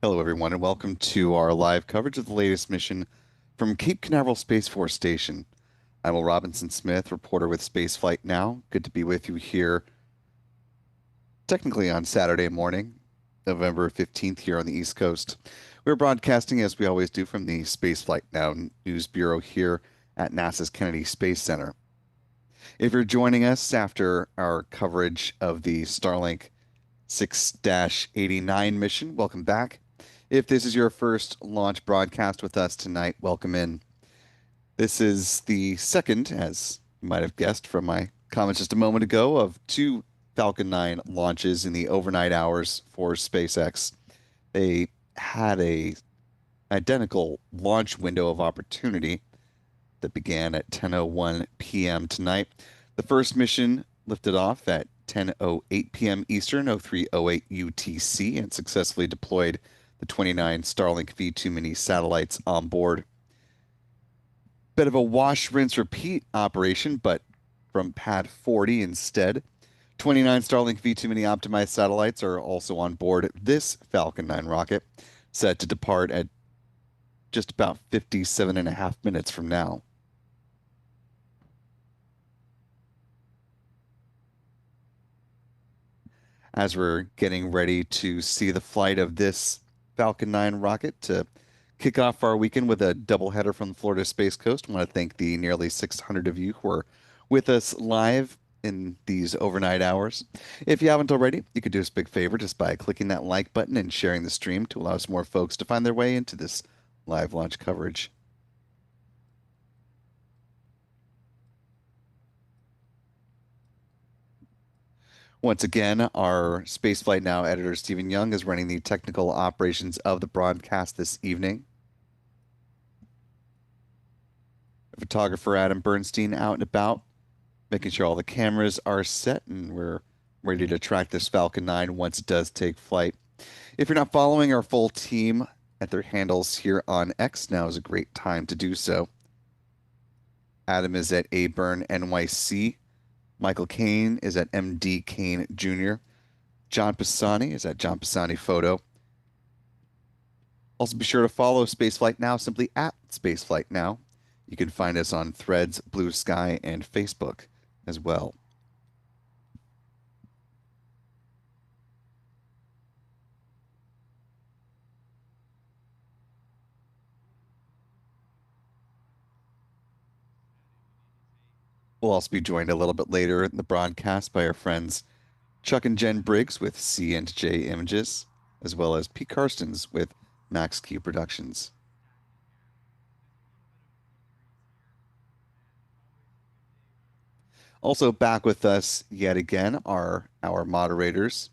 Hello, everyone, and welcome to our live coverage of the latest mission from Cape Canaveral Space Force Station. I'm Will Robinson Smith, reporter with Spaceflight Now. Good to be with you here, technically on Saturday morning, November 15th, here on the East Coast. We're broadcasting, as we always do, from the Spaceflight Now News Bureau here at NASA's Kennedy Space Center. If you're joining us after our coverage of the Starlink 6-89 mission, welcome back. If this is your first launch broadcast with us tonight, welcome in. This is the second, as you might have guessed from my comments just a moment ago, of two Falcon 9 launches in the overnight hours for SpaceX. They had a identical launch window of opportunity that began at 10:01 p.m. tonight. The first mission lifted off at 10:08 p.m. Eastern, 03:08 UTC, and successfully deployed the 29 Starlink V2 mini satellites on board. Bit of a wash, rinse, repeat operation, but from pad 40 instead. 29 Starlink V2 mini optimized satellites are also on board this Falcon 9 rocket, set to depart at just about 57 and a half minutes from now. As we're getting ready to see the flight of this Falcon 9 rocket to kick off our weekend with a doubleheader from the Florida Space Coast, I want to thank the nearly 600 of you who are with us live in these overnight hours. If you haven't already, you could do us a big favor just by clicking that like button and sharing the stream to allow some more folks to find their way into this live launch coverage. Once again, our Spaceflight Now editor, Stephen Young, is running the technical operations of the broadcast this evening. Photographer Adam Bernstein out and about, making sure all the cameras are set and we're ready to track this Falcon 9 once it does take flight. If you're not following our full team at their handles here on X, now is a great time to do so. Adam is at Abern NYC. Michael Kane is at MD Kane Jr. John Pisani is at John Pisani Photo. Also, be sure to follow Spaceflight Now simply at Spaceflight Now. You can find us on Threads, Blue Sky, and Facebook as well. We'll also be joined a little bit later in the broadcast by our friends Chuck and Jen Briggs with C&J Images, as well as Pete Karstens with Max Q Productions. Also back with us yet again are our moderators.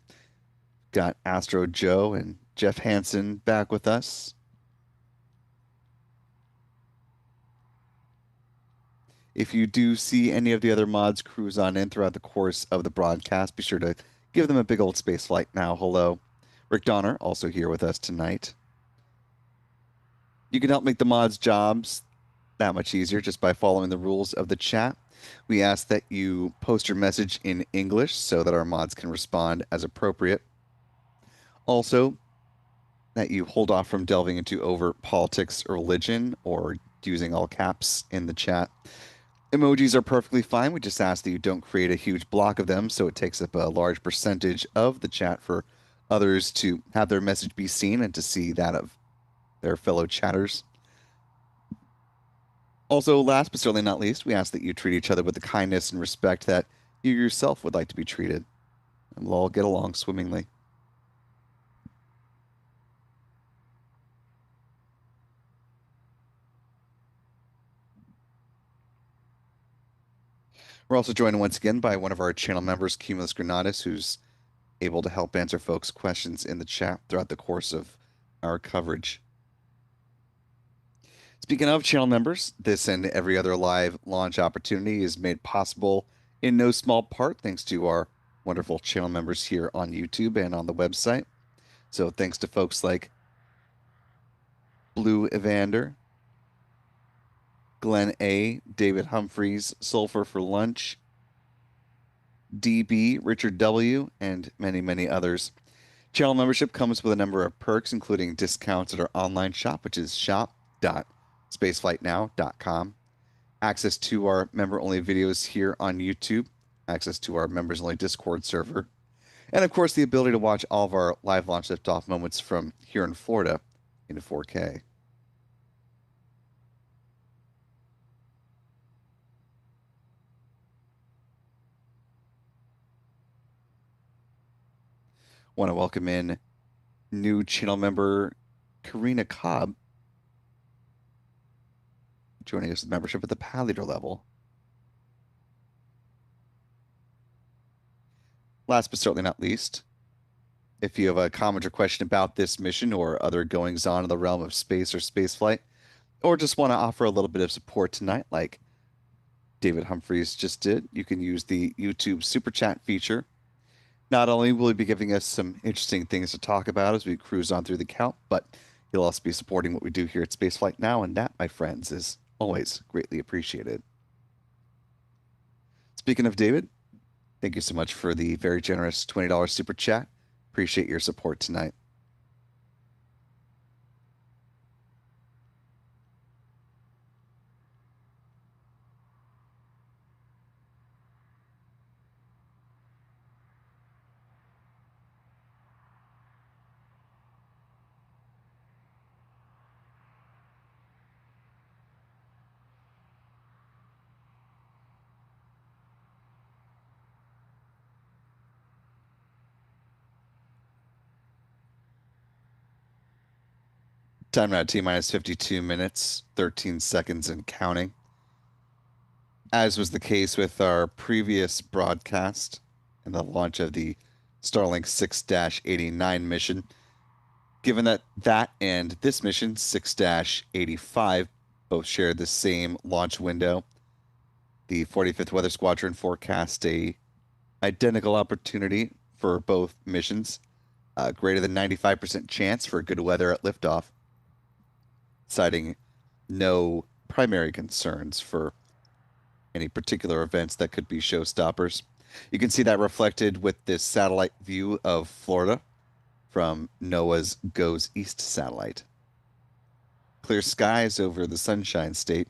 Got Astro Joe and Jeff Hansen back with us. If you do see any of the other mods cruise on in throughout the course of the broadcast, be sure to give them a big old Spaceflight Now hello. Rick Donner also here with us tonight. You can help make the mods' jobs that much easier just by following the rules of the chat. We ask that you post your message in English so that our mods can respond as appropriate. Also, that you hold off from delving into overt politics or religion or using all caps in the chat. Emojis are perfectly fine. We just ask that you don't create a huge block of them so it takes up a large percentage of the chat for others to have their message be seen and to see that of their fellow chatters. Also, last but certainly not least, we ask that you treat each other with the kindness and respect that you yourself would like to be treated, and we'll all get along swimmingly. We're also joined once again by one of our channel members, Cumulus Granatus, who's able to help answer folks' questions in the chat throughout the course of our coverage. Speaking of channel members, this and every other live launch opportunity is made possible in no small part thanks to our wonderful channel members here on YouTube and on the website. So thanks to folks like Blue Evander, Glenn A., David Humphreys, Sulfur for Lunch, DB, Richard W., and many, many others. Channel membership comes with a number of perks, including discounts at our online shop, which is shop.spaceflightnow.com, access to our member-only videos here on YouTube, access to our members-only Discord server, and of course, the ability to watch all of our live launch liftoff moments from here in Florida in 4K. Want to welcome in new channel member Karina Cobb, joining us with membership at the PAL leader level. Last but certainly not least, if you have a comment or question about this mission or other goings on in the realm of space or spaceflight, or just want to offer a little bit of support tonight, like David Humphreys just did, you can use the YouTube Super Chat feature. Not only will he be giving us some interesting things to talk about as we cruise on through the count, but he'll also be supporting what we do here at Spaceflight Now, and that, my friends, is always greatly appreciated. Speaking of David, thank you so much for the very generous $20 super chat. Appreciate your support tonight. Time now T minus 52 minutes, 13 seconds and counting. As was the case with our previous broadcast and the launch of the Starlink 6-89 mission, given that that and this mission, 6-85, both share the same launch window, the 45th Weather Squadron forecast a identical opportunity for both missions, greater than 95% chance for good weather at liftoff, citing no primary concerns for any particular events that could be showstoppers. You can see that reflected with this satellite view of Florida from NOAA's Goes East satellite. Clear skies over the Sunshine State,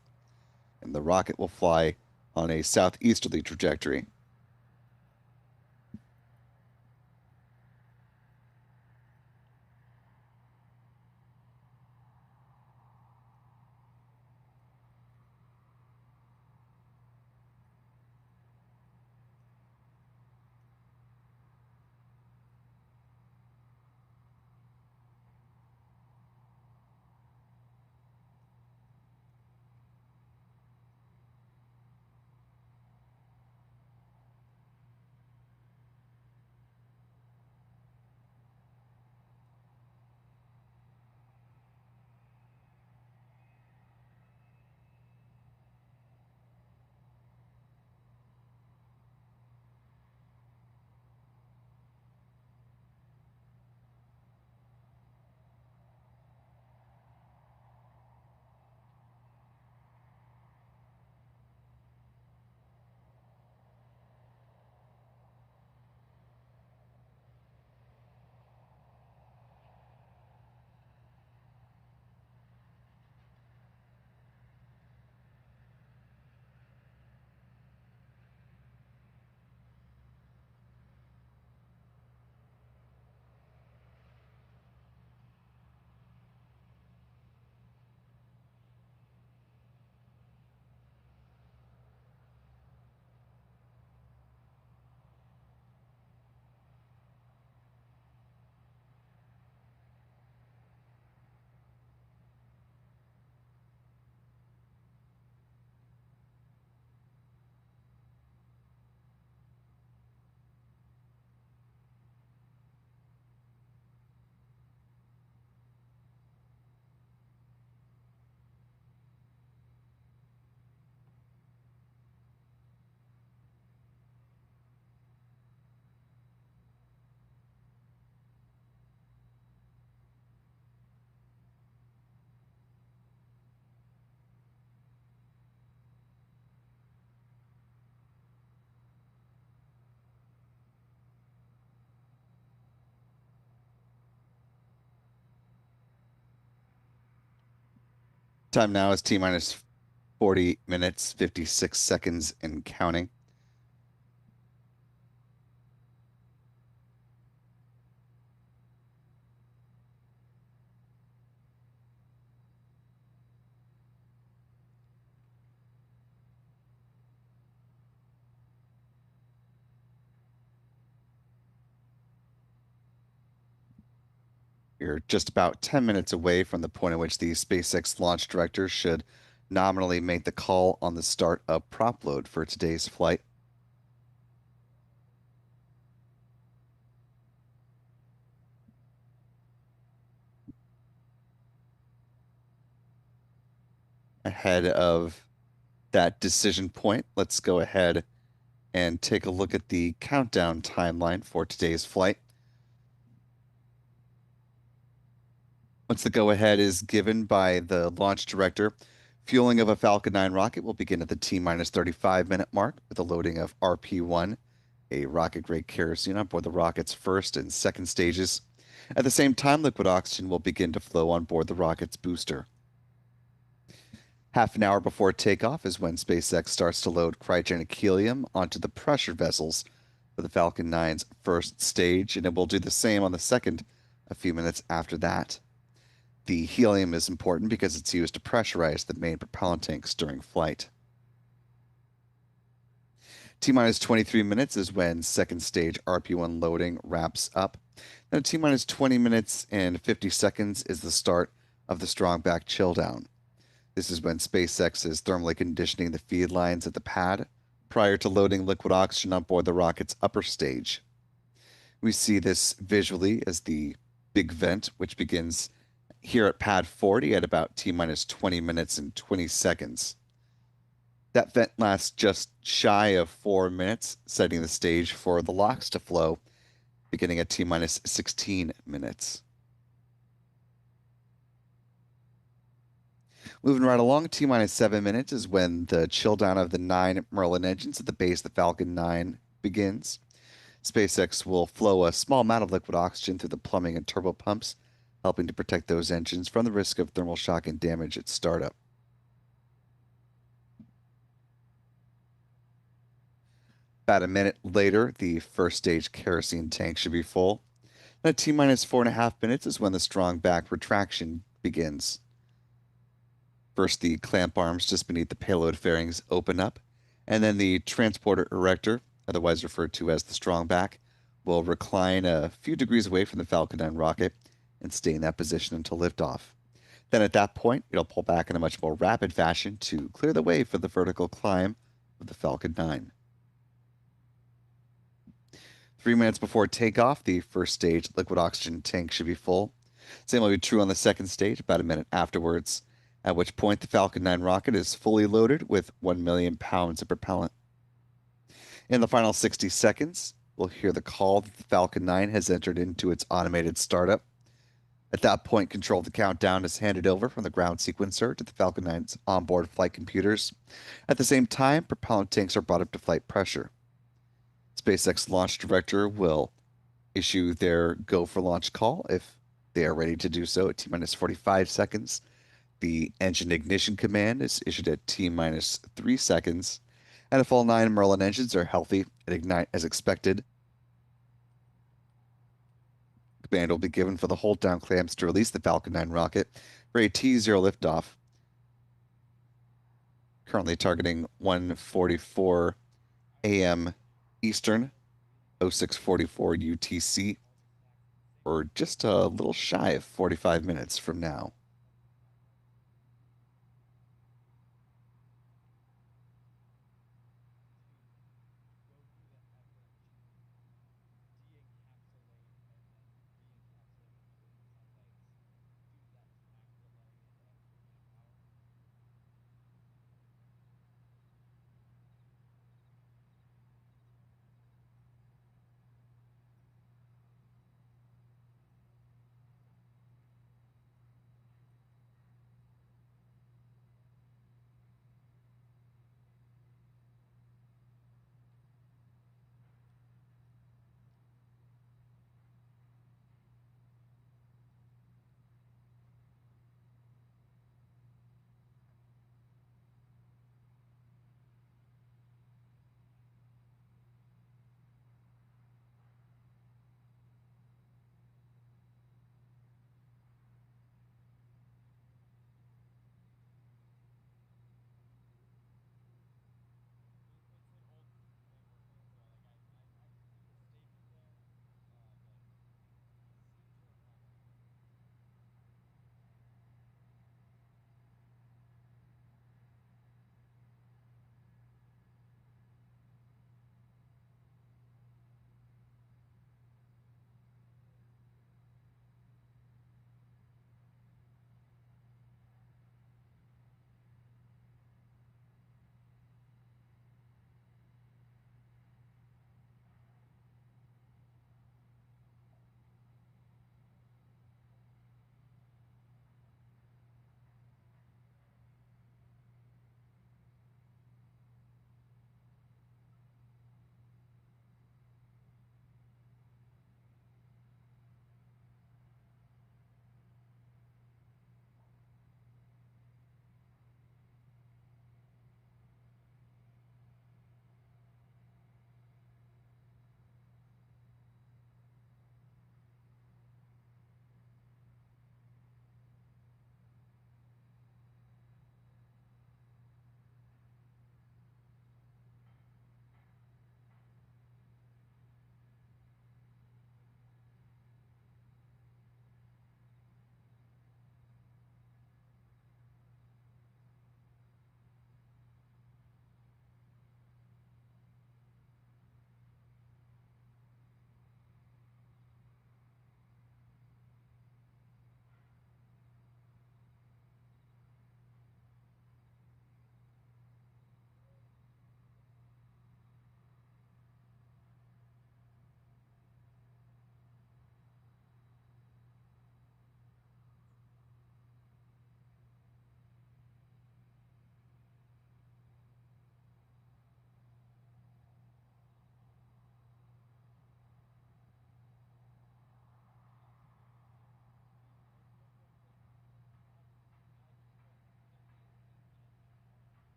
and the rocket will fly on a southeasterly trajectory. time now is T minus 40 minutes, 56 seconds and counting. You're just about 10 minutes away from the point at which the SpaceX launch director should nominally make the call on the start of prop load for today's flight. Ahead of that decision point, let's go ahead and take a look at the countdown timeline for today's flight. Once the go-ahead is given by the launch director, fueling of a Falcon 9 rocket will begin at the T-minus 35-minute mark with the loading of RP-1, a rocket-grade kerosene on board the rocket's first and second stages. At the same time, liquid oxygen will begin to flow on board the rocket's booster. Half an hour before takeoff is when SpaceX starts to load cryogenic helium onto the pressure vessels for the Falcon 9's first stage, and it will do the same on the second a few minutes after that. The helium is important because it's used to pressurize the main propellant tanks during flight. T-minus 23 minutes is when second stage RP-1 loading wraps up. Then T-minus 20 minutes and 50 seconds is the start of the Strongback chill down. This is when SpaceX is thermally conditioning the feed lines at the pad prior to loading liquid oxygen on board the rocket's upper stage. We see this visually as the big vent, which begins here at pad 40 at about T-minus 20 minutes and 20 seconds. That vent lasts just shy of 4 minutes, setting the stage for the LOX to flow, beginning at T-minus 16 minutes. Moving right along, T-minus 7 minutes is when the chill down of the 9 Merlin engines at the base of the Falcon 9 begins. SpaceX will flow a small amount of liquid oxygen through the plumbing and turbo pumps, helping to protect those engines from the risk of thermal shock and damage at startup. About a minute later, the first stage kerosene tank should be full. And at T-minus 4.5 minutes is when the Strongback retraction begins. First, the clamp arms just beneath the payload fairings open up, and then the transporter erector, otherwise referred to as the Strongback, will recline a few degrees away from the Falcon 9 rocket and stay in that position until liftoff. Then at that point, it'll pull back in a much more rapid fashion to clear the way for the vertical climb of the Falcon 9. 3 minutes before takeoff, the first stage liquid oxygen tank should be full. Same will be true on the second stage about a minute afterwards, at which point the Falcon 9 rocket is fully loaded with 1 million pounds of propellant. In the final 60 seconds, we'll hear the call that the Falcon 9 has entered into its automated startup. At that point, control of the countdown is handed over from the ground sequencer to the Falcon 9's onboard flight computers. At the same time, propellant tanks are brought up to flight pressure. SpaceX launch director will issue their go for launch call if they are ready to do so at T-minus 45 seconds. The engine ignition command is issued at T-minus 3 seconds. And if all 9 Merlin engines are healthy and ignite as expected, command will be given for the hold down clamps to release the Falcon 9 rocket for a T0 liftoff. Currently targeting 1:44 a.m. Eastern, 0644 UTC, or just a little shy of 45 minutes from now.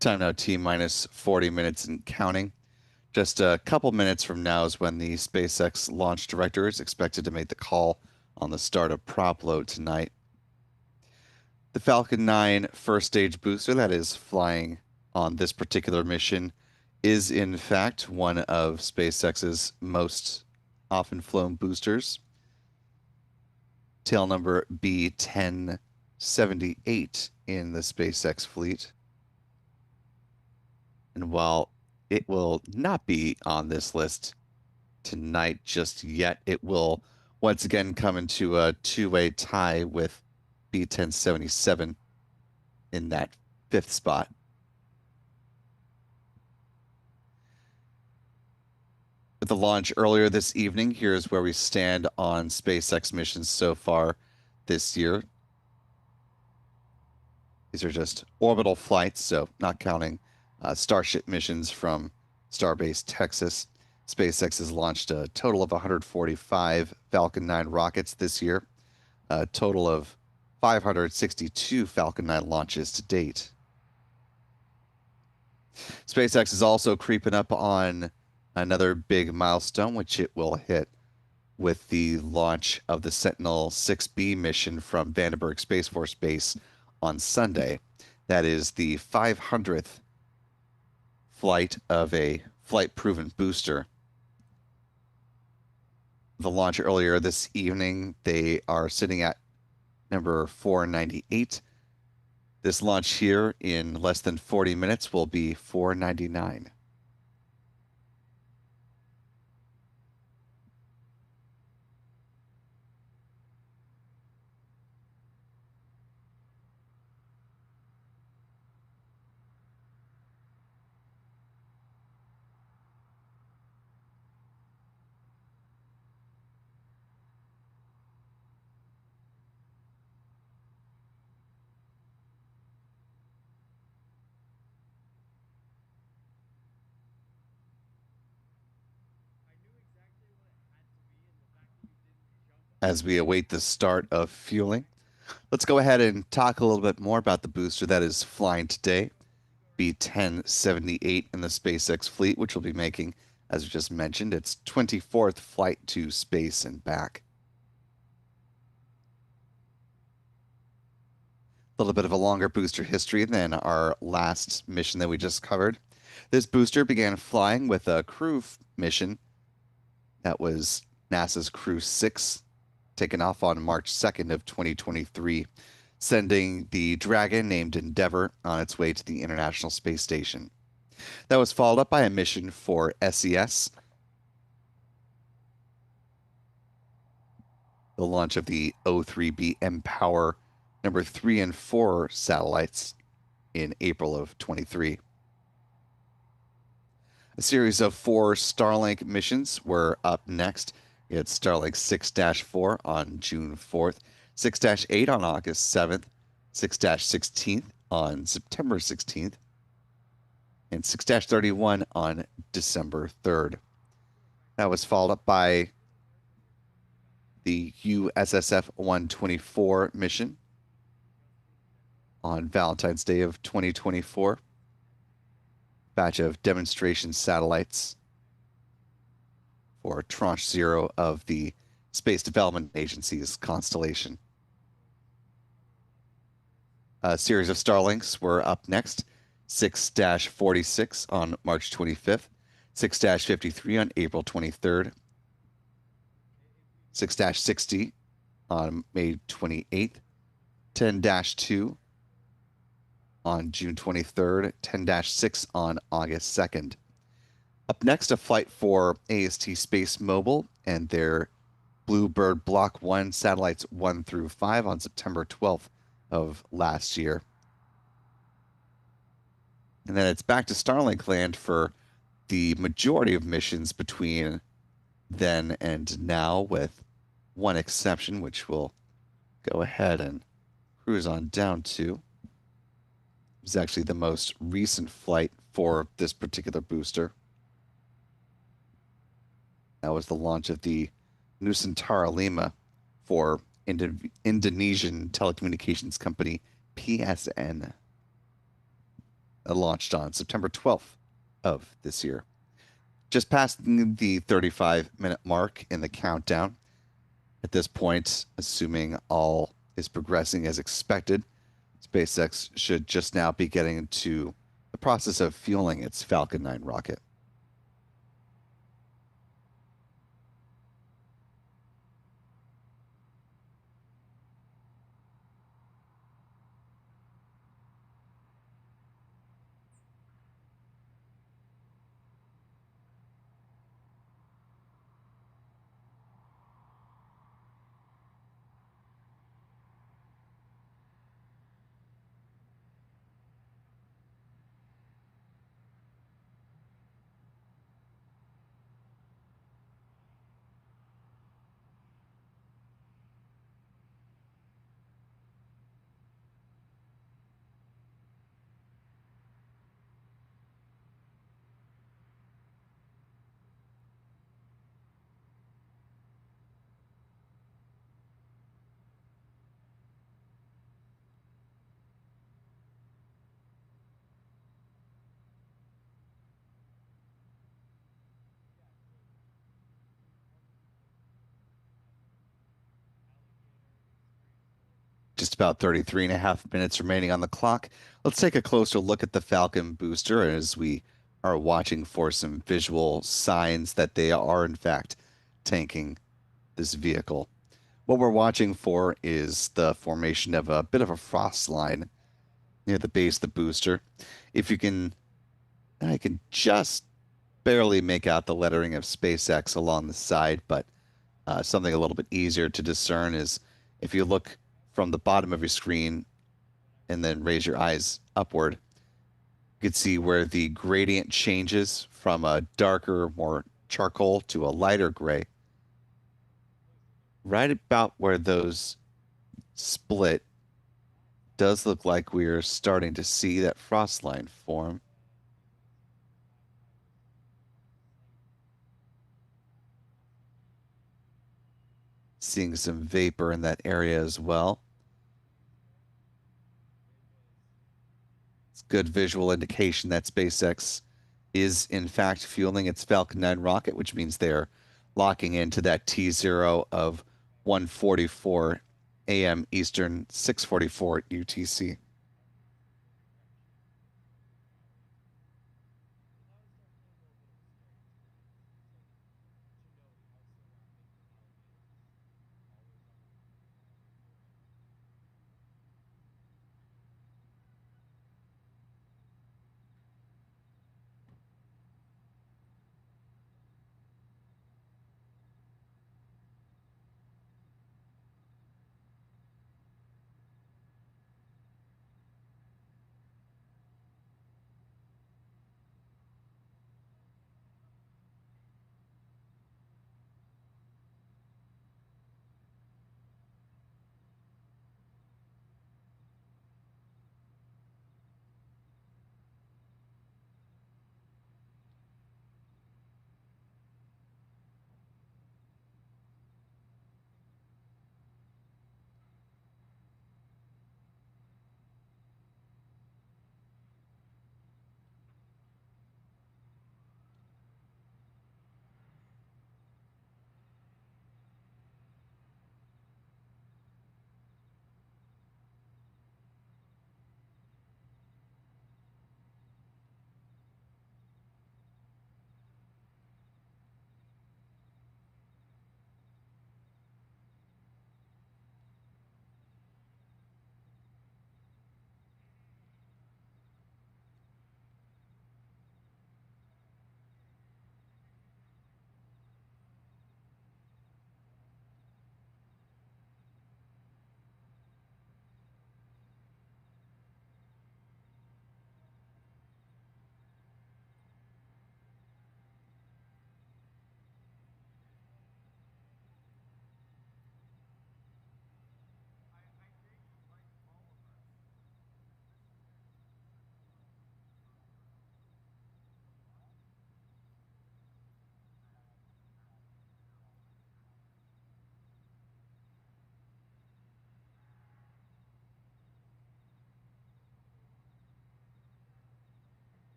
Time now T minus 40 minutes and counting. Just a couple minutes from now is when the SpaceX launch director is expected to make the call on the start of prop load tonight. The Falcon 9 first stage booster that is flying on this particular mission is in fact one of SpaceX's most often flown boosters. Tail number B1078 in the SpaceX fleet. And while it will not be on this list tonight just yet, it will once again come into a two-way tie with B1077 in that fifth spot. With the launch earlier this evening, here's where we stand on SpaceX missions so far this year. These are just orbital flights, so not counting Starship missions from Starbase Texas. SpaceX has launched a total of 145 Falcon 9 rockets this year, a total of 562 Falcon 9 launches to date. SpaceX is also creeping up on another big milestone, which it will hit with the launch of the Sentinel 6B mission from Vandenberg Space Force Base on Sunday. That is the 500th flight of a flight-proven booster. The launch earlier this evening, they are sitting at number 498. This launch here in less than 40 minutes will be 499. As we await the start of fueling, let's go ahead and talk a little bit more about the booster that is flying today, B1078 in the SpaceX fleet, which will be making, as we just mentioned, its 24th flight to space and back. A little bit of a longer booster history than our last mission that we just covered. This booster began flying with a crew mission that was NASA's Crew 6, taken off on March 2nd of 2023, sending the Dragon named Endeavour on its way to the International Space Station. That was followed up by a mission for SES, the launch of the O3B mPOWER number 3 and 4 satellites in April of 23. A series of 4 Starlink missions were up next. We had Starlink 6-4 on June 4th, 6-8 on August 7th, 6-16 on September 16th, and 6-31 on December 3rd. That was followed up by the USSF 124 mission on Valentine's Day of 2024. Batch of demonstration satellites for Tranche 0 of the Space Development Agency's constellation. A series of Starlinks were up next, 6-46 on March 25th, 6-53 on April 23rd, 6-60 on May 28th, 10-2 on June 23rd, 10-6 on August 2nd. Up next, a flight for AST Space Mobile and their Bluebird Block 1 satellites 1 through 5 on September 12th of last year. And then it's back to Starlink land for the majority of missions between then and now, with one exception, which we'll go ahead and cruise on down to. It was actually the most recent flight for this particular booster. That was the launch of the Nusantara Lima for Indonesian telecommunications company PSN. launched on September 12th of this year. Just past the 35-minute mark in the countdown. At this point, assuming all is progressing as expected, SpaceX should just now be getting into the process of fueling its Falcon 9 rocket. Just about 33 and a half minutes remaining on the clock. Let's take a closer look at the Falcon booster as we are watching for some visual signs that they are, in fact, tanking this vehicle. What we're watching for is the formation of a bit of a frost line near the base of the booster. If you can, I can just barely make out the lettering of SpaceX along the side, but something a little bit easier to discern is if you look from the bottom of your screen and then raise your eyes upward, you can see where the gradient changes from a darker, more charcoal to a lighter gray. Right about where those split does look like we are starting to see that frost line form. Seeing some vapor in that area as well. It's good visual indication that SpaceX is in fact fueling its Falcon 9 rocket, which means they're locking into that T0 of 1:44 a.m. Eastern, 6:44 UTC.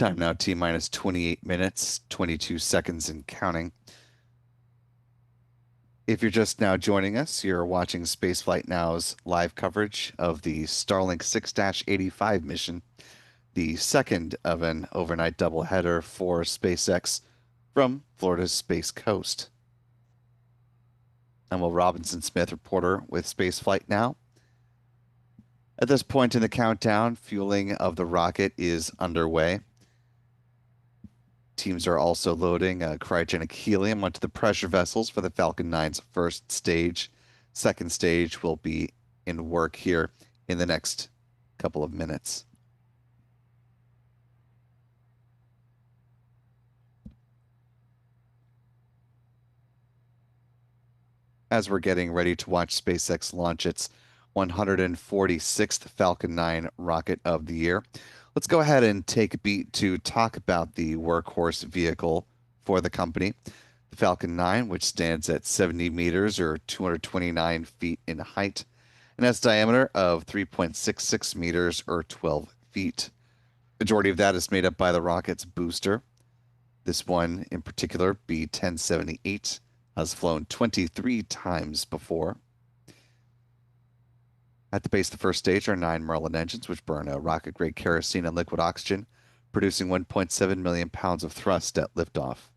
Time now, T minus 28 minutes, 22 seconds and counting. If you're just now joining us, you're watching Spaceflight Now's live coverage of the Starlink 6-85 mission, the second of an overnight doubleheader for SpaceX from Florida's Space Coast. I'm Will Robinson Smith, reporter with Spaceflight Now. At this point in the countdown, fueling of the rocket is underway. Teams are also loading cryogenic helium onto the pressure vessels for the Falcon 9's first stage. Second stage will be in work here in the next couple of minutes. As we're getting ready to watch SpaceX launch its 146th Falcon 9 rocket of the year, let's go ahead and take a beat to talk about the workhorse vehicle for the company. The Falcon 9, which stands at 70 meters or 229 feet in height, and has a diameter of 3.66 meters or 12 feet. Majority of that is made up by the rocket's booster. This one in particular, B-1078, has flown 23 times before. At the base of the first stage are 9 Merlin engines, which burn a rocket-grade kerosene and liquid oxygen, producing 1.7 million pounds of thrust at liftoff.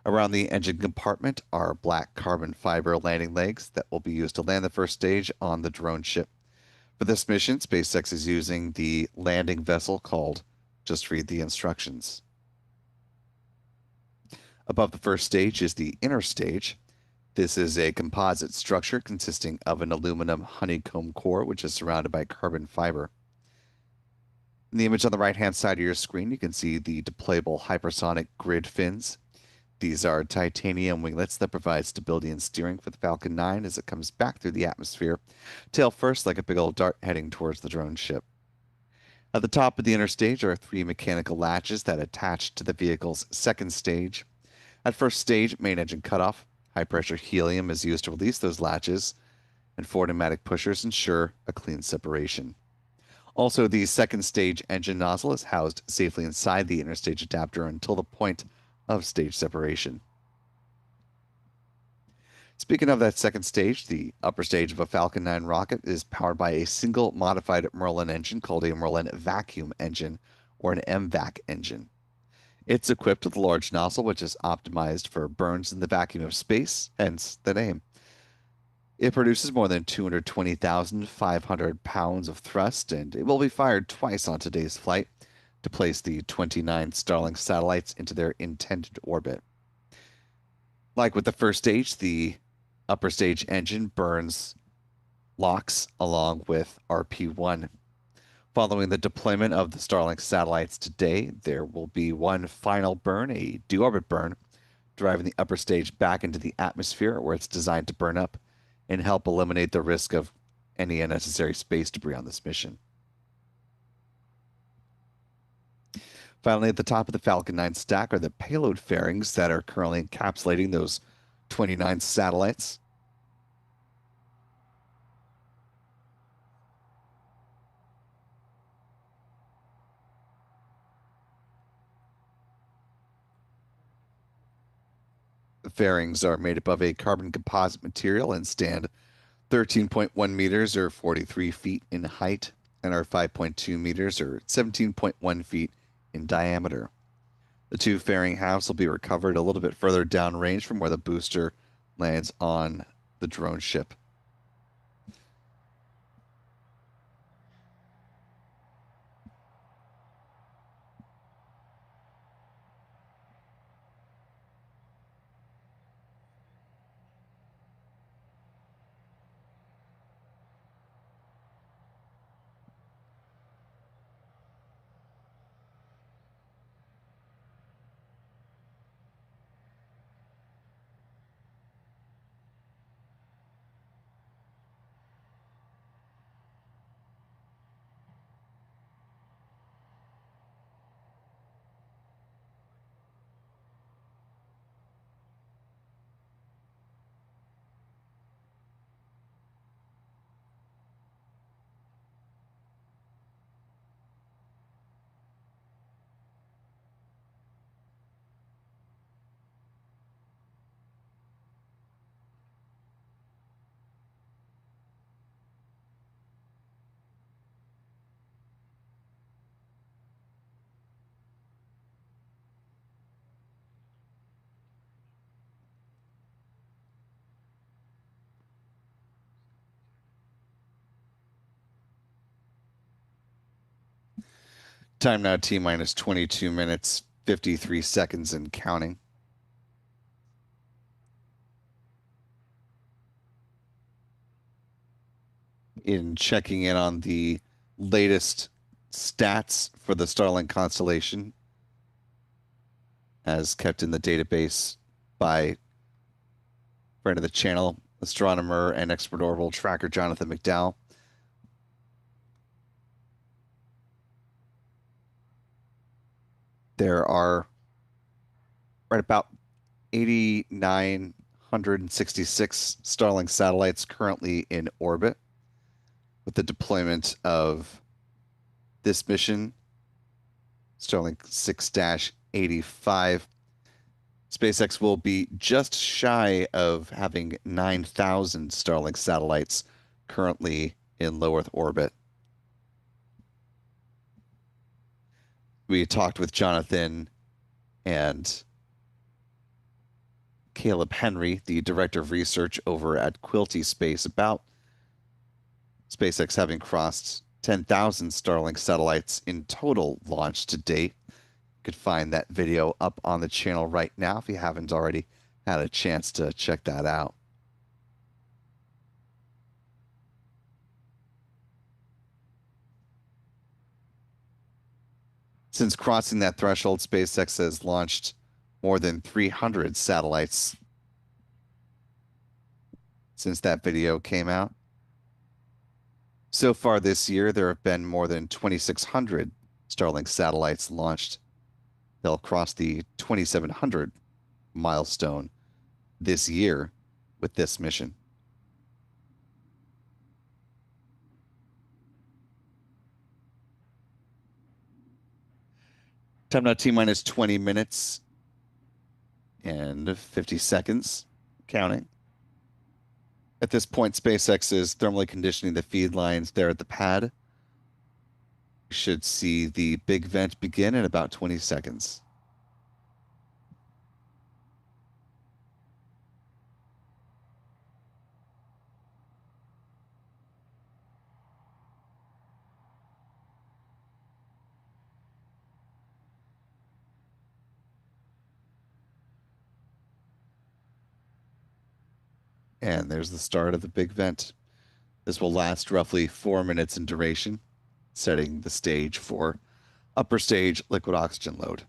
Around the engine compartment are black carbon fiber landing legs that will be used to land the first stage on the drone ship. For this mission, SpaceX is using the landing vessel called Just Read the Instructions. Above the first stage is the inner stage. This is a composite structure consisting of an aluminum honeycomb core, which is surrounded by carbon fiber. In the image on the right-hand side of your screen, you can see the deployable hypersonic grid fins. These are titanium winglets that provide stability and steering for the Falcon 9 as it comes back through the atmosphere, tail first like a big old dart heading towards the drone ship. At the top of the inner stage are 3 mechanical latches that attach to the vehicle's second stage. At first stage, main engine cutoff, high-pressure helium is used to release those latches, and 4 pneumatic pushers ensure a clean separation. Also, the second stage engine nozzle is housed safely inside the inner stage adapter until the point of stage separation. Speaking of that second stage, the upper stage of a Falcon 9 rocket is powered by a single modified Merlin engine called a Merlin vacuum engine, or an MVAC engine. It's equipped with a large nozzle, which is optimized for burns in the vacuum of space, hence the name. It produces more than 220,500 pounds of thrust, and it will be fired twice on today's flight to place the 29 Starlink satellites into their intended orbit. Like with the first stage, the upper stage engine burns LOX along with RP1. Following the deployment of the Starlink satellites today, there will be one final burn, a deorbit burn, driving the upper stage back into the atmosphere where it's designed to burn up and help eliminate the risk of any unnecessary space debris on this mission. Finally, at the top of the Falcon 9 stack are the payload fairings that are currently encapsulating those 29 satellites. The fairings are made up of a carbon composite material and stand 13.1 meters or 43 feet in height and are 5.2 meters or 17.1 feet in diameter. The 2 fairing halves will be recovered a little bit further downrange from where the booster lands on the drone ship. Time now T minus 22 minutes, 53 seconds and counting. In checking in on the latest stats for the Starlink constellation, as kept in the database by friend of the channel, astronomer and expert orbital tracker Jonathan McDowell. There are right about 8,966 Starlink satellites currently in orbit. With the deployment of this mission, Starlink 6-85, SpaceX will be just shy of having 9,000 Starlink satellites currently in low Earth orbit. We talked with Jonathan and Caleb Henry, the director of research over at Quilty Space, about SpaceX having crossed 10,000 Starlink satellites in total launched to date. You could find that video up on the channel right now if you haven't already had a chance to check that out. Since crossing that threshold, SpaceX has launched more than 300 satellites since that video came out. So far this year, there have been more than 2,600 Starlink satellites launched. They'll cross the 2,700 milestone this year with this mission. Time now T minus 20 minutes and 50 seconds, counting. At this point, SpaceX is thermally conditioning the feed lines there at the pad. You should see the big vent begin in about 20 seconds. And there's the start of the big vent. This will last roughly 4 minutes in duration, setting the stage for upper stage liquid oxygen load.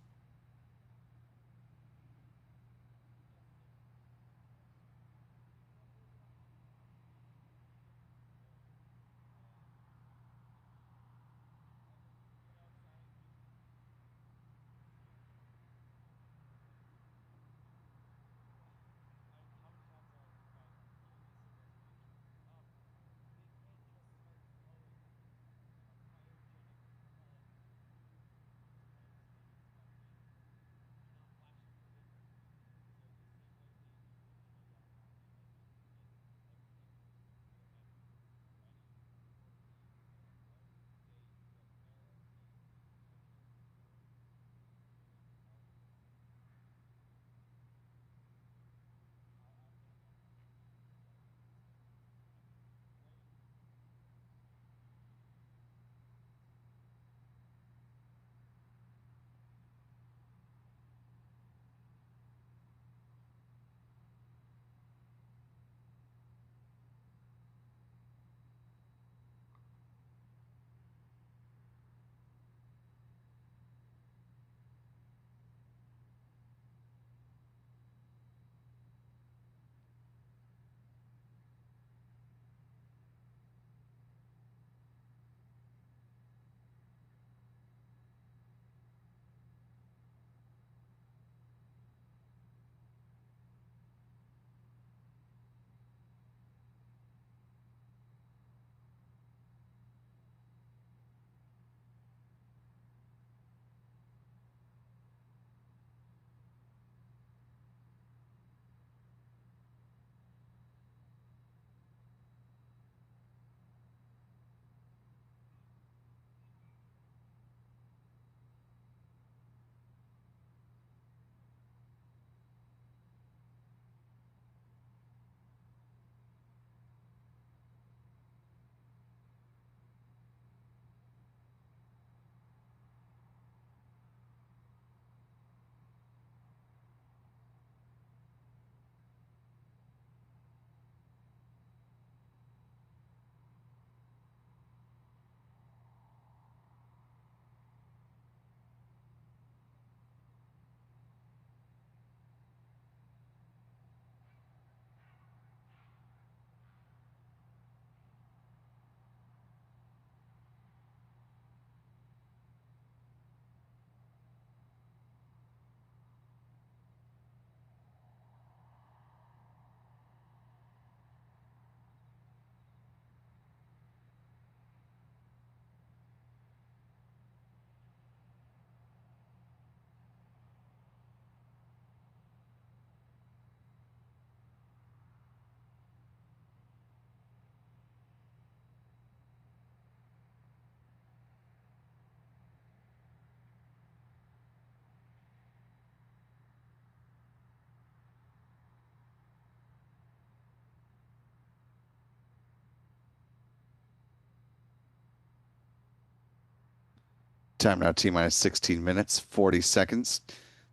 Time now, T minus 16 minutes, 40 seconds.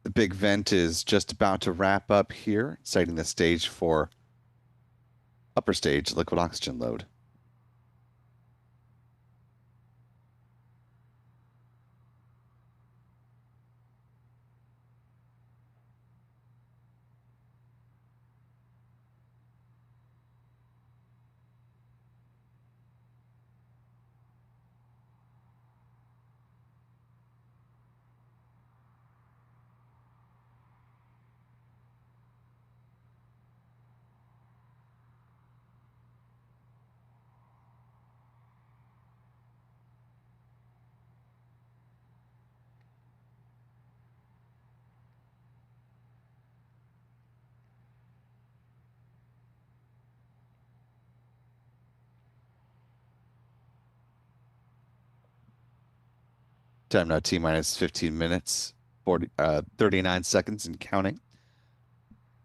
The big vent is just about to wrap up here, setting the stage for upper stage liquid oxygen load. Time now, T minus 15 minutes, 39 seconds and counting.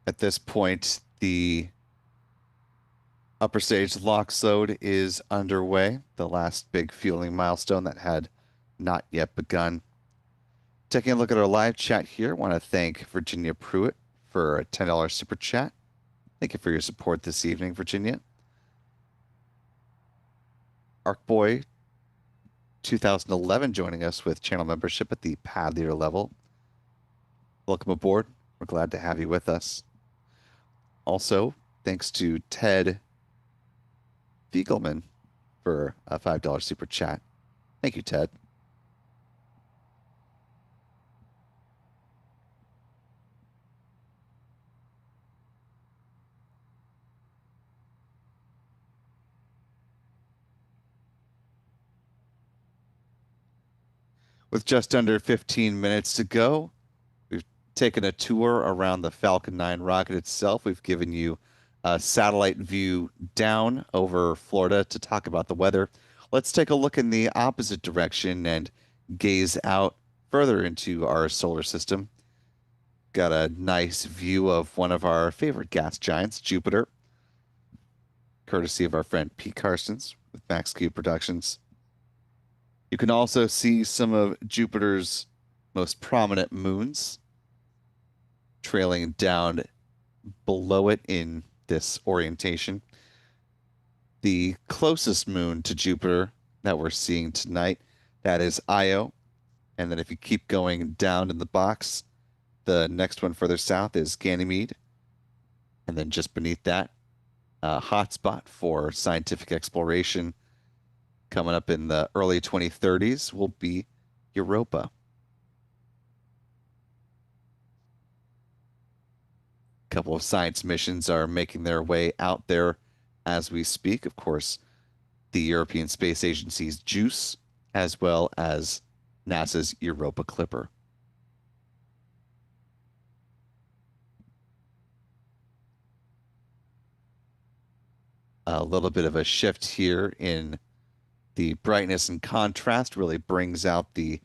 At this point, the upper stage LOX load is underway, the last big fueling milestone that had not yet begun. Taking a look at our live chat here, want to thank Virginia Pruitt for a $10 super chat. Thank you for your support this evening, Virginia. Arcboy 2011 joining us with channel membership at the pad leader level. Welcome aboard. We're glad to have you with us. Also, thanks to Ted Fiegelman for a $5 super chat. Thank you, Ted. With just under 15 minutes to go, we've taken a tour around the Falcon 9 rocket itself. We've given you a satellite view down over Florida to talk about the weather. Let's take a look in the opposite direction and gaze out further into our solar system. Got a nice view of one of our favorite gas giants, Jupiter, courtesy of our friend Pete Carstens with Max Q Productions. You can also see some of Jupiter's most prominent moons trailing down below it in this orientation. The closest moon to Jupiter that we're seeing tonight, that is Io. And then if you keep going down in the box, the next one further south is Ganymede. And then just beneath that, a hotspot for scientific exploration coming up in the early 2030s will be Europa. A couple of science missions are making their way out there as we speak. Of course, the European Space Agency's JUICE, as well as NASA's Europa Clipper. A little bit of a shift here in the brightness and contrast really brings out the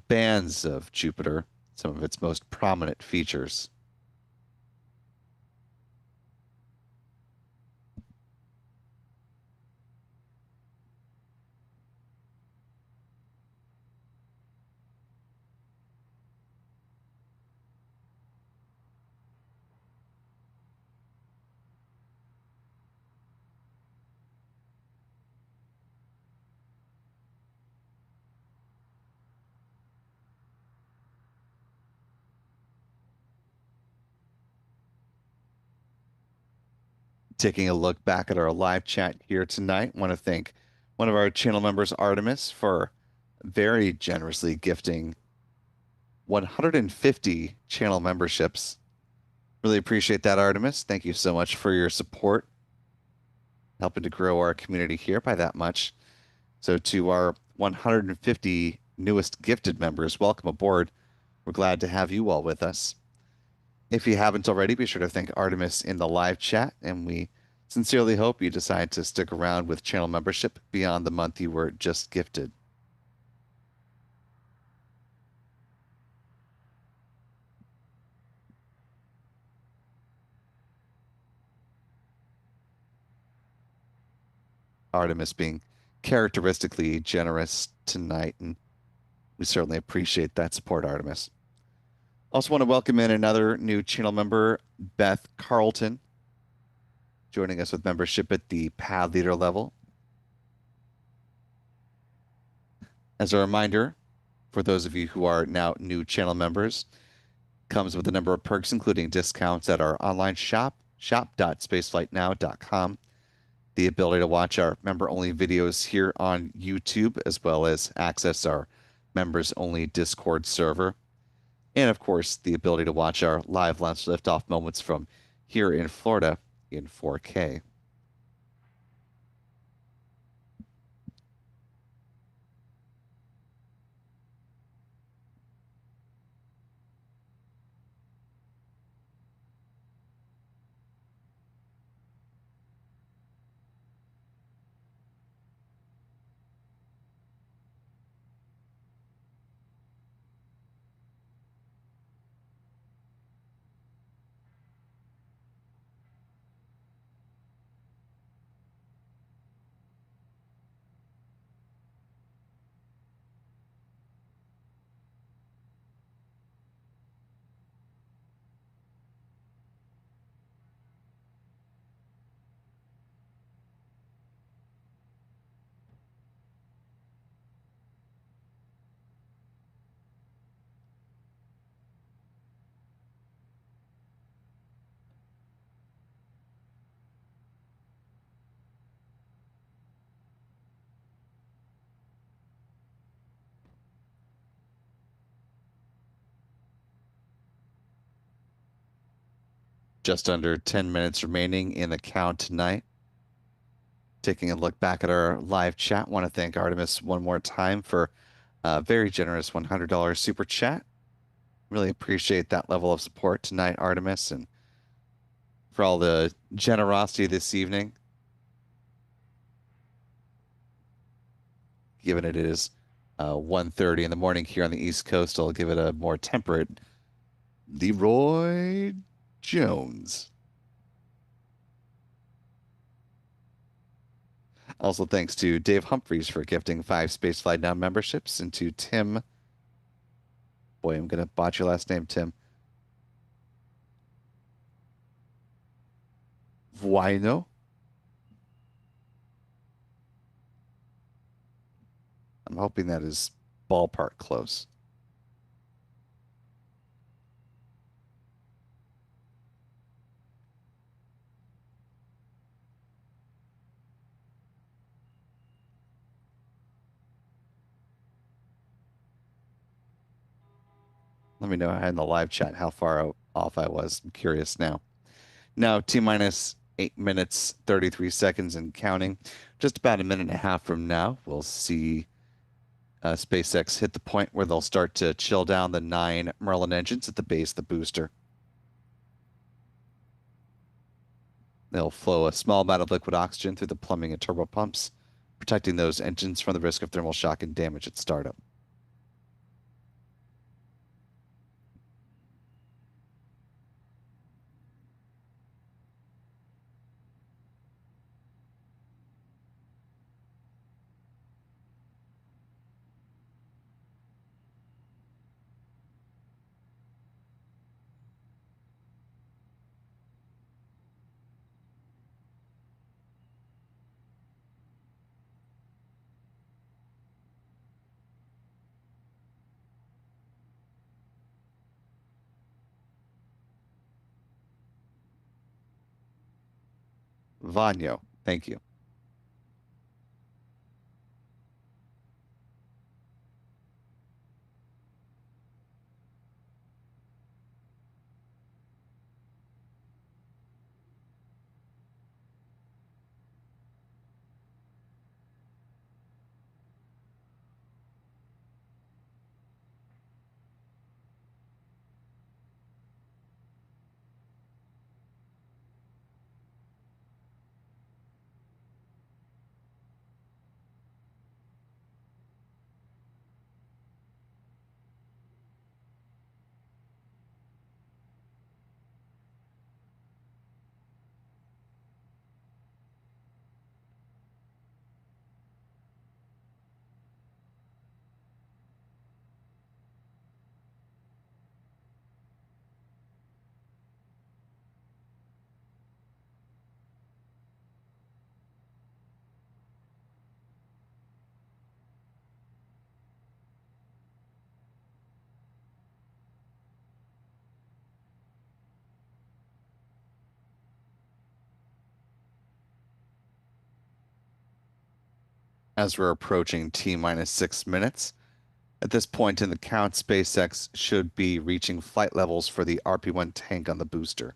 bands of Jupiter, some of its most prominent features. Taking a look back at our live chat here tonight, want to thank one of our channel members, Artemis, for very generously gifting 150 channel memberships. Really appreciate that, Artemis. Thank you so much for your support, helping to grow our community here by that much. So to our 150 newest gifted members, welcome aboard. We're glad to have you all with us. If you haven't already, be sure to thank Artemis in the live chat, and we sincerely hope you decide to stick around with channel membership beyond the month you were just gifted. Artemis being characteristically generous tonight and We certainly appreciate that support, Artemis. Also want to welcome in another new channel member, Beth Carlton, joining us with membership at the pad leader level. As a reminder, for those of you who are now new channel members, comes with a number of perks, including discounts at our online shop, shop.spaceflightnow.com, the ability to watch our member-only videos here on YouTube, as well as access our members-only Discord server, and of course, the ability to watch our live launch liftoff moments from here in Florida in 4K. Just under 10 minutes remaining in the count tonight. Taking a look back at our live chat, want to thank Artemis one more time for a very generous $100 super chat. Really appreciate that level of support tonight, Artemis, and for all the generosity this evening. Given it is 1:30 in the morning here on the East Coast, I'll give it a more temperate Leroy Jones. Also, thanks to Dave Humphreys for gifting 5 Spaceflight Now memberships, and to Tim. Boy, I'm going to botch your last name, Tim. Vuino. I'm hoping that is ballpark close. Let me know in the live chat how far off I was. I'm curious now. Now, T minus 8 minutes, 33 seconds and counting. Just about a minute and a half from now, we'll see SpaceX hit the point where they'll start to chill down the 9 Merlin engines at the base of the booster. They'll flow a small amount of liquid oxygen through the plumbing and turbo pumps, protecting those engines from the risk of thermal shock and damage at startup. Vanyo, thank you. As we're approaching T-minus 6 minutes. At this point in the count, SpaceX should be reaching flight levels for the RP-1 tank on the booster.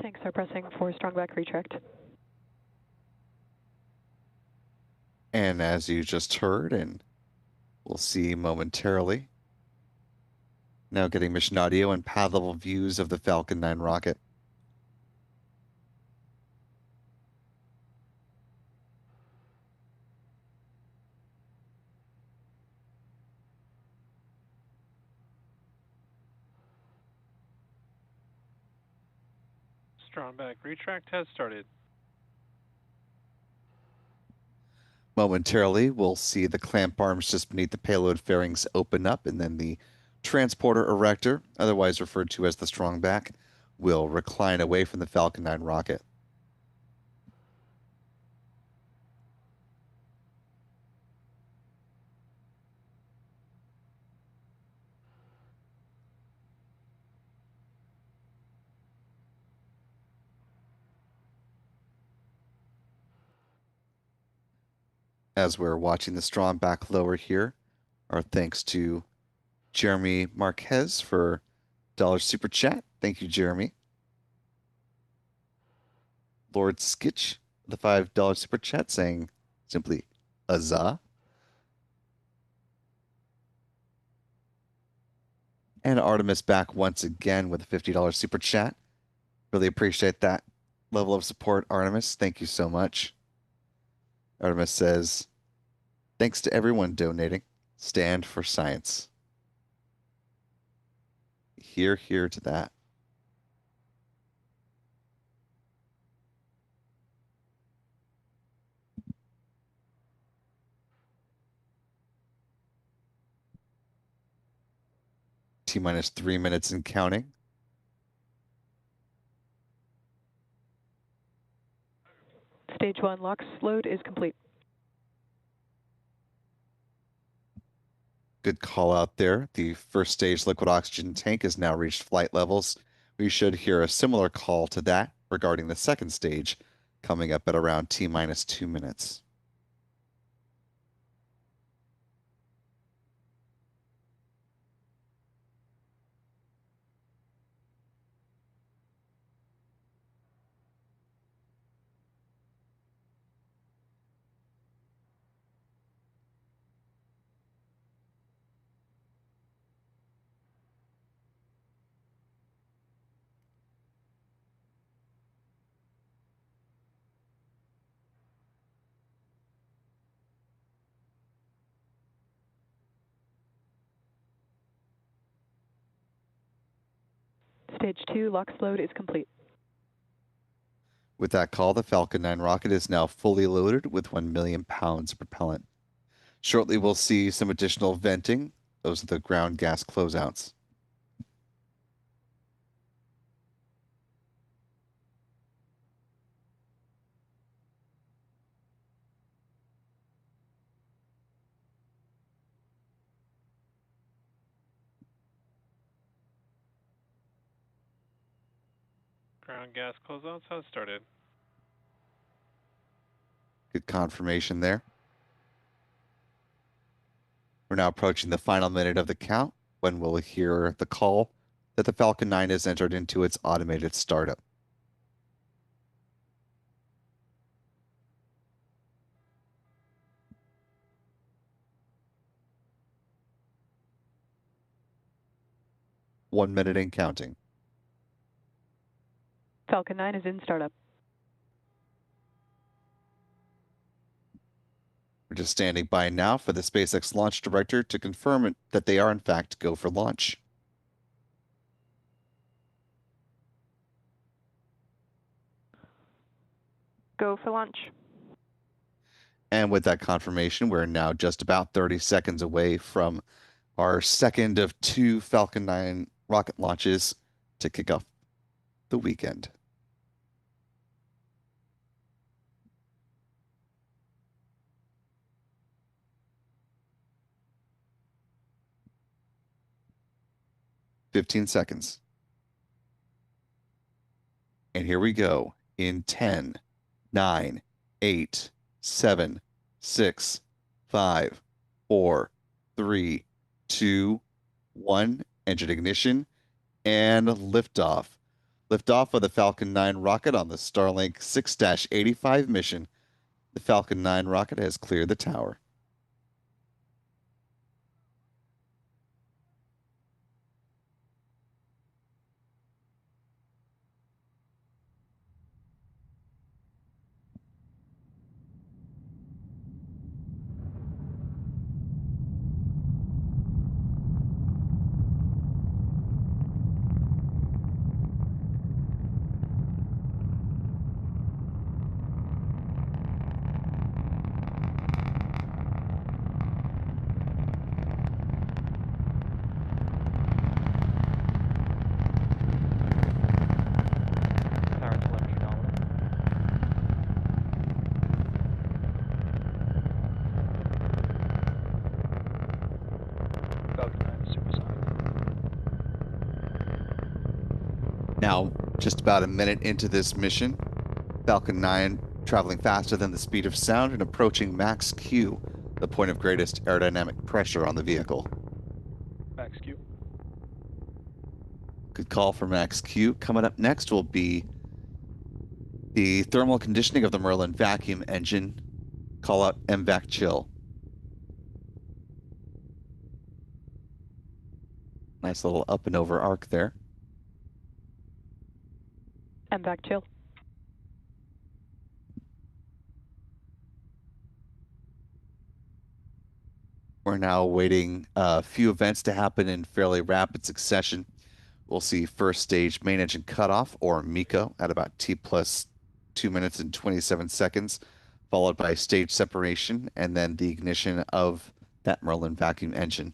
Tanks are pressing for Strongback retract. And as you just heard, and we'll see momentarily, now getting mission audio and pad level views of the Falcon 9 rocket. Strongback retract has started. Momentarily, we'll see the clamp arms just beneath the payload fairings open up, and then the transporter erector, otherwise referred to as the Strongback, will recline away from the Falcon 9 rocket. As we're watching the Strongback lower here, our thanks to Jeremy Marquez for dollar super chat. Thank you, Jeremy. Lord Skitch, the $5 super chat, saying simply "Huzzah." And Artemis back once again with a $50 super chat. Really appreciate that level of support, Artemis. Thank you so much. Artemis says, thanks to everyone donating. Stand for science. Hear, hear to that. T-minus 3 minutes and counting. Stage 1 LOX load is complete. Good call out there. The first stage liquid oxygen tank has now reached flight levels. We should hear a similar call to that regarding the second stage coming up at around T-minus 2 minutes. Stage 2 LOX load is complete. With that call, the Falcon 9 rocket is now fully loaded with 1 million pounds of propellant. Shortly, we'll see some additional venting. Those are the ground gas closeouts. Ground gas closeouts has started. Good confirmation there. We're now approaching the final minute of the count. when we'll hear the call that the Falcon 9 has entered into its automated startup. One minute and counting. Falcon 9 is in startup. We're just standing by now for the SpaceX launch director to confirm that they are in fact go for launch. Go for launch. And with that confirmation, we're now just about 30 seconds away from our second of 2 Falcon 9 rocket launches to kick off the weekend. $15 And here we go in 10, 9, 8, 7, 6, 5, 4, 3, 2, 1. Engine ignition and liftoff. Liftoff of the Falcon 9 rocket on the Starlink 6-85 mission. The Falcon 9 rocket has cleared the tower. Power telemetry nominal. Falcon 9 is supersonic. Now, just about a minute into this mission, Falcon 9 traveling faster than the speed of sound and approaching max Q, the point of greatest aerodynamic pressure on the vehicle. Max Q. Good call for max Q. Coming up next will be the thermal conditioning of the Merlin vacuum engine. Call out MVAC chill. Nice little up and over arc there. MVAC chill. We're now awaiting a few events to happen in fairly rapid succession. We'll see first stage main engine cutoff, or MECO, at about T plus 2 minutes and 27 seconds, followed by stage separation and then the ignition of that Merlin vacuum engine.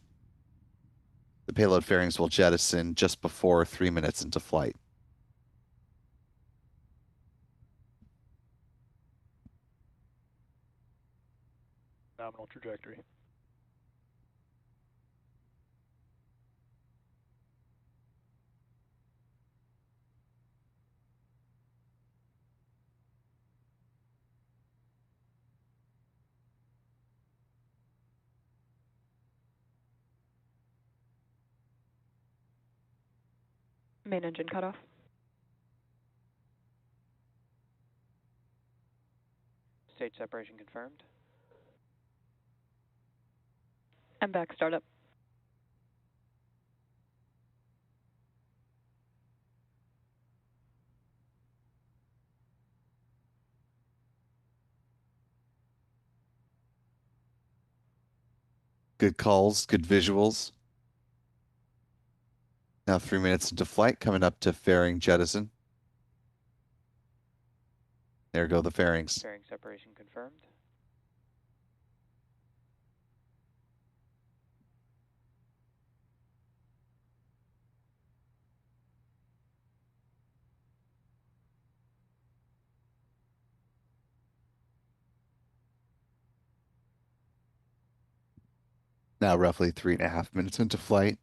The payload fairings will jettison just before 3 minutes into flight. Nominal trajectory. Main engine cutoff. Stage separation confirmed. MVAC startup. Good calls, good visuals. Now 3 minutes into flight, coming up to fairing jettison. There go the fairings. Fairing separation confirmed. Now roughly 3.5 minutes into flight.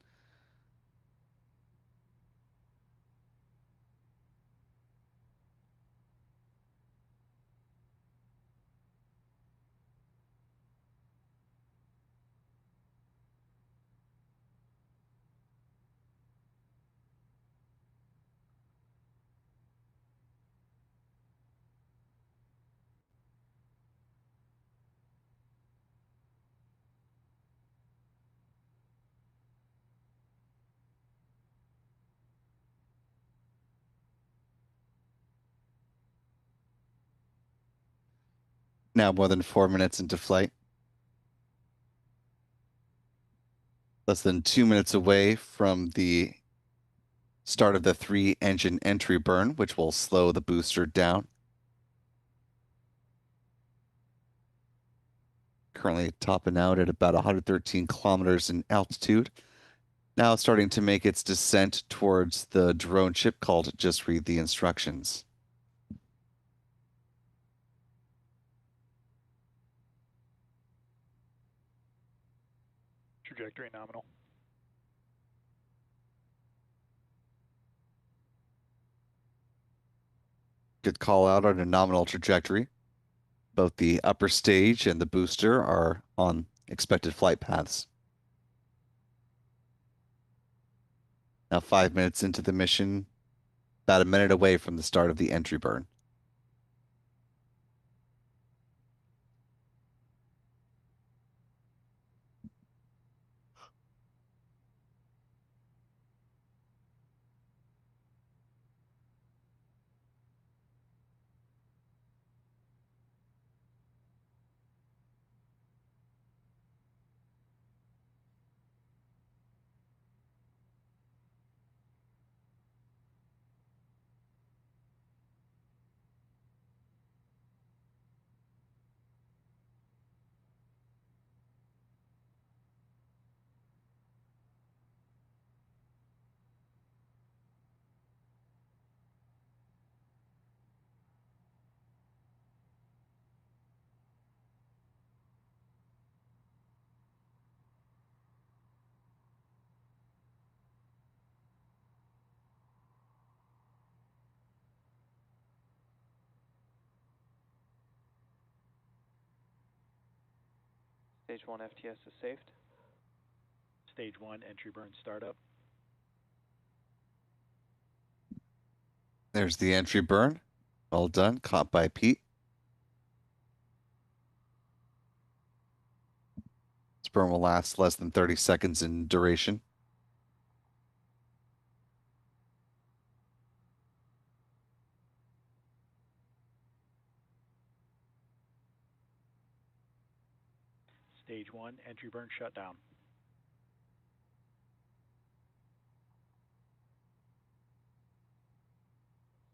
Now more than 4 minutes into flight. Less than 2 minutes away from the start of the 3-engine entry burn, which will slow the booster down. Currently topping out at about 113 kilometers in altitude. Now starting to make its descent towards the drone ship called Just Read the Instructions. Trajectory nominal. Good call out on a nominal trajectory. Both the upper stage and the booster are on expected flight paths. Now 5 minutes into the mission, about a minute away from the start of the entry burn. Stage 1 FTS is saved. Stage 1 entry burn startup. There's the entry burn. Well done. Caught by Pete. This burn will last less than 30 seconds in duration. Stage 1 entry burn shutdown.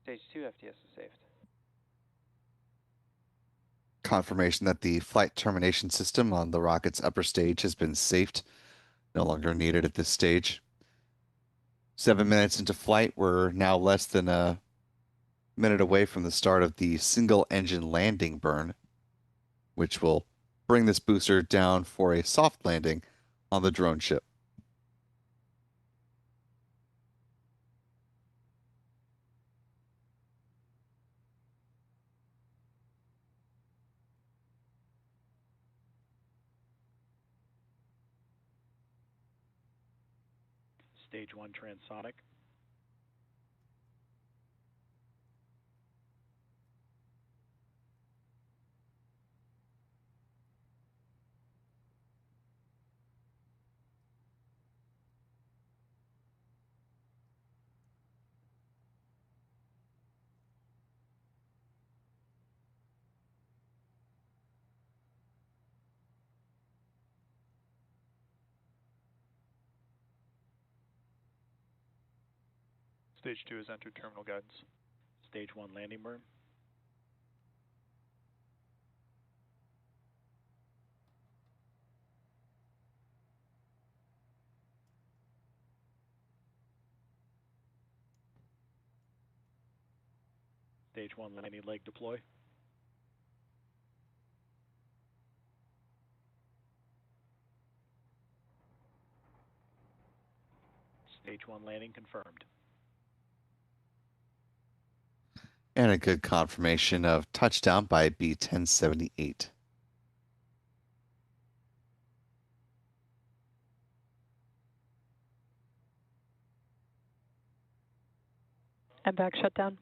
Stage 2 FTS is saved. Confirmation that the flight termination system on the rocket's upper stage has been safed. No longer needed at this stage. 7 minutes into flight, we're now less than a minute away from the start of the single engine landing burn, which will bring this booster down for a soft landing on the drone ship. Stage 1 transonic. Stage 2 has entered terminal guidance. Stage 1 landing burn. Stage 1 landing leg deploy. Stage 1 landing confirmed. And a good confirmation of touchdown by B-1078. And back shutdown.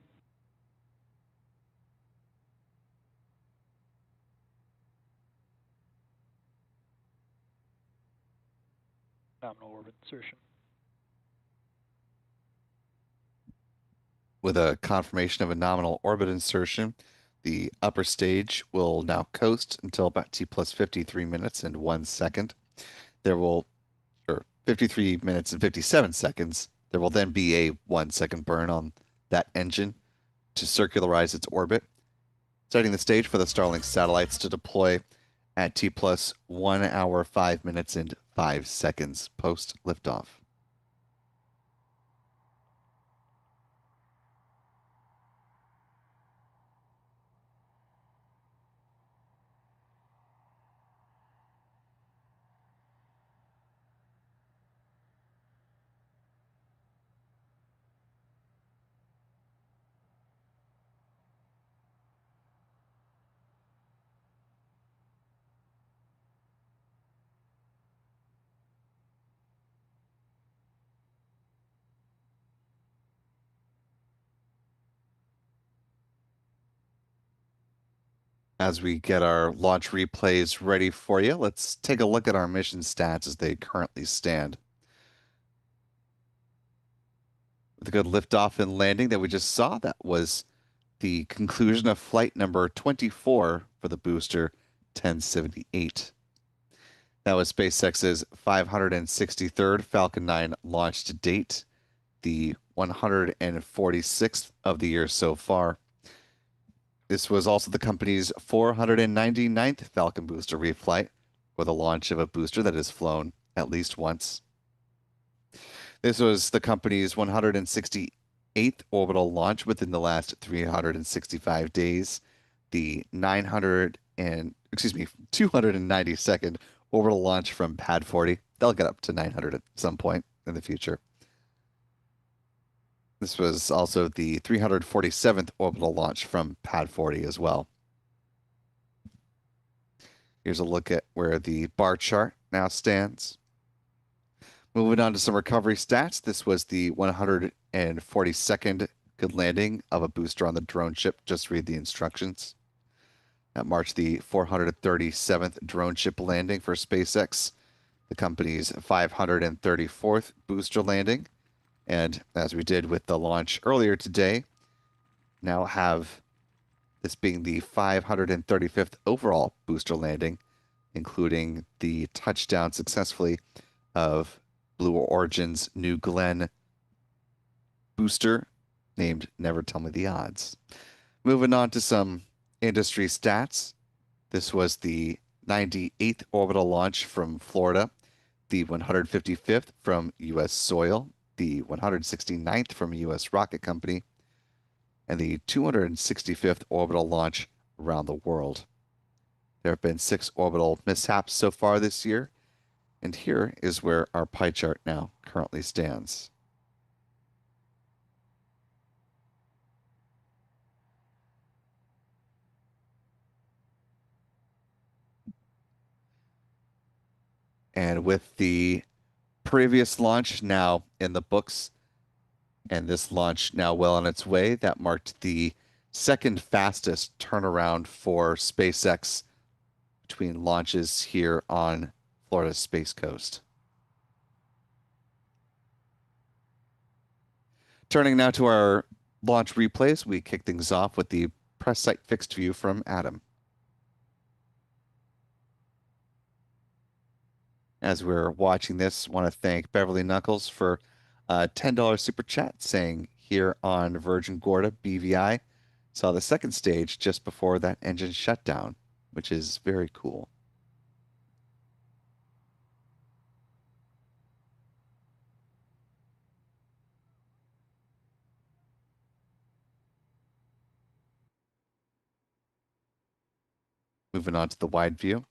Nominal orbit insertion. With a confirmation of a nominal orbit insertion, The upper stage will now coast until about T plus 53 minutes and 1 second. There will, or 53 minutes and 57 seconds. There will then be a 1 second burn on that engine to circularize its orbit, setting the stage for the Starlink satellites to deploy at T plus 1 hour, 5 minutes, and 5 seconds post liftoff. As we get our launch replays ready for you, let's take a look at our mission stats as they currently stand. With a good liftoff and landing that we just saw, that was the conclusion of flight number 24 for the booster 1078. That was SpaceX's 563rd Falcon 9 launch to date, the 146th of the year so far. This was also the company's 499th Falcon booster reflight, for the launch of a booster that has flown at least once. This was the company's 168th orbital launch within the last 365 days, the 292nd orbital launch from Pad 40. They'll get up to 900 at some point in the future. This was also the 347th orbital launch from Pad 40 as well. Here's a look at where the bar chart now stands. Moving on to some recovery stats. This was the 142nd good landing of a booster on the drone ship. Just read the instructions. That marked the 437th drone ship landing for SpaceX, the company's 534th booster landing. And as we did with the launch earlier today, now have this being the 535th overall booster landing, including the touchdown successfully of Blue Origin's New Glenn booster named Never Tell Me the Odds. Moving on to some industry stats. This was the 98th orbital launch from Florida, the 155th from U.S. soil, the 169th from a U.S. rocket company, and the 265th orbital launch around the world. There have been 6 orbital mishaps so far this year, and here is where our pie chart now currently stands. And with the previous launch now in the books, and this launch now well on its way, that marked the second fastest turnaround for SpaceX between launches here on Florida's Space Coast. Turning now to our launch replays, we kick things off with the press site fixed view from Adam. As we're watching this, I want to thank Beverly Knuckles for a $10 super chat saying here on Virgin Gorda BVI saw the second stage just before that engine shutdown, which is very cool. Moving on to the wide view.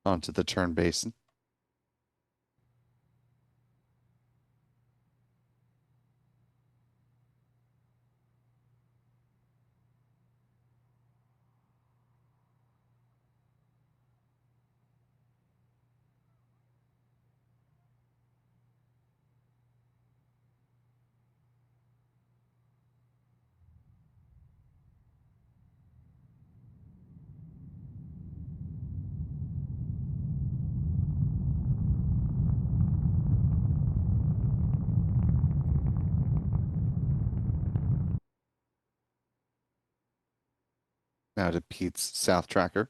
Onto the turn basin. Now to Pete's south tracker.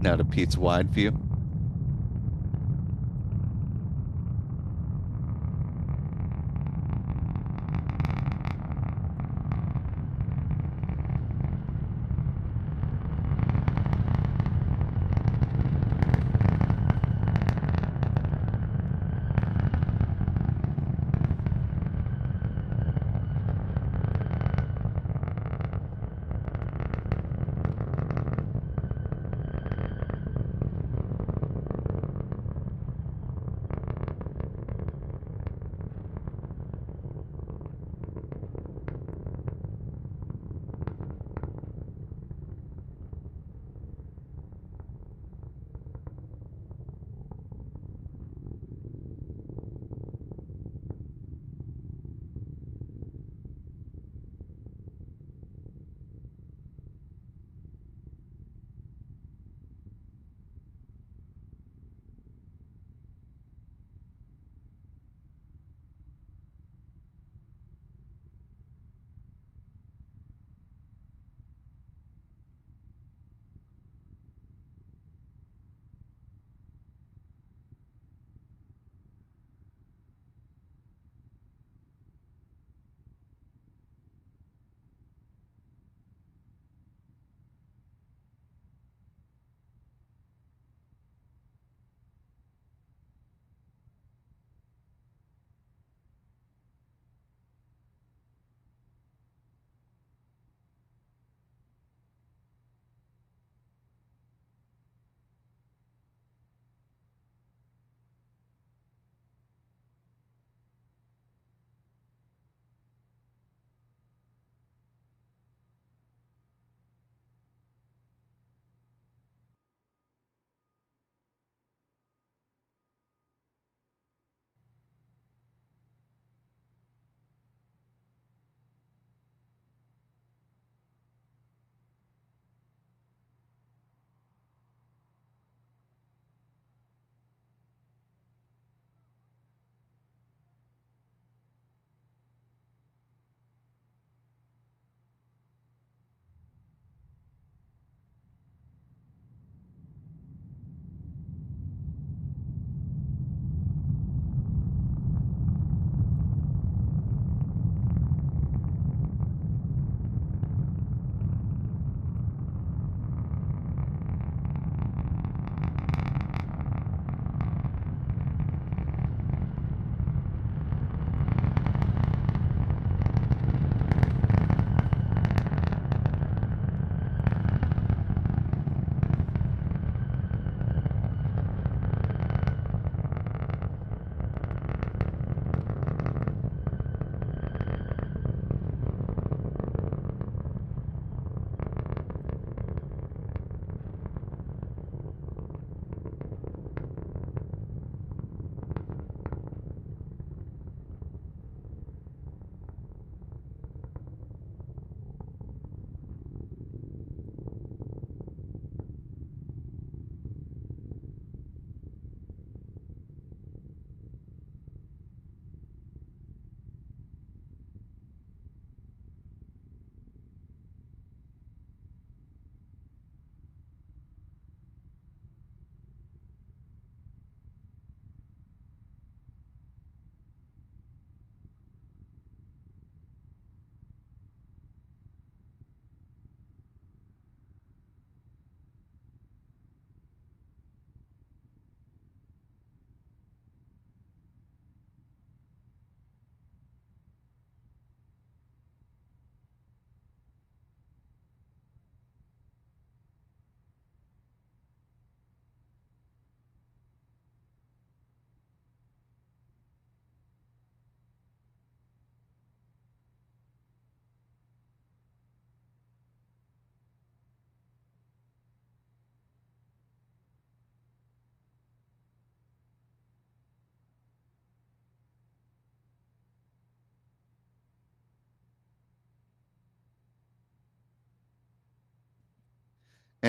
Now to Pete's wide view.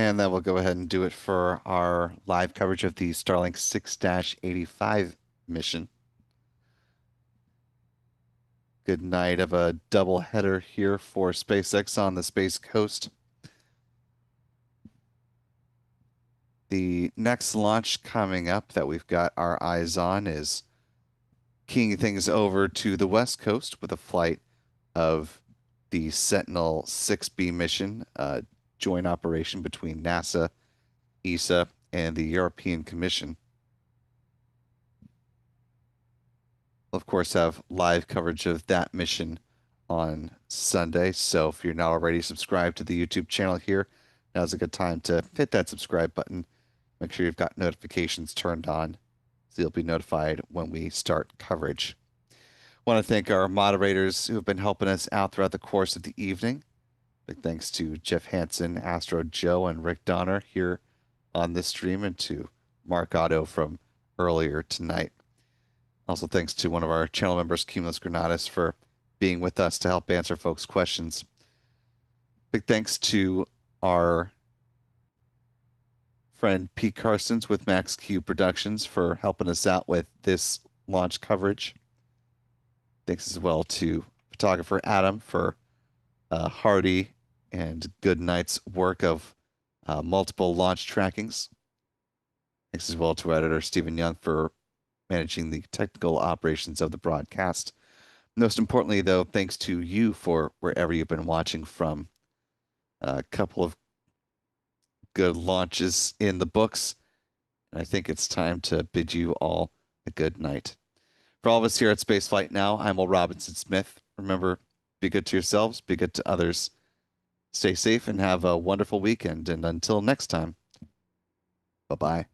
And that will go ahead and do it for our live coverage of the Starlink 6-85 mission. Good night of a double header here for SpaceX on the Space Coast. The next launch coming up that we've got our eyes on is keying things over to the West Coast with a flight of the Sentinel 6B mission, a joint operation between NASA, ESA, and the European Commission. We'll, of course, have live coverage of that mission on Sunday. So if you're not already subscribed to the YouTube channel here, now's a good time to hit that subscribe button. Make sure you've got notifications turned on so you'll be notified when we start coverage. Want to thank our moderators who have been helping us out throughout the course of the evening. Big thanks to Jeff Hansen, Astro Joe, and Rick Donner here on this stream, and to Mark Otto from earlier tonight. Also thanks to one of our channel members, Cumulus Granatus, for being with us to help answer folks' questions. Big thanks to our friend Pete Carstens with Max Q Productions for helping us out with this launch coverage. Thanks as well to photographer Adam for hardy and good night's work of multiple launch trackings. Thanks as well to editor Stephen Young for managing the technical operations of the broadcast. Most importantly, though, thanks to you for wherever you've been watching from. A couple of good launches in the books, and I think it's time to bid you all a good night. For all of us here at Spaceflight Now, I'm Will Robinson Smith. Remember, be good to yourselves, be good to others. Stay safe and have a wonderful weekend. And until next time, bye-bye.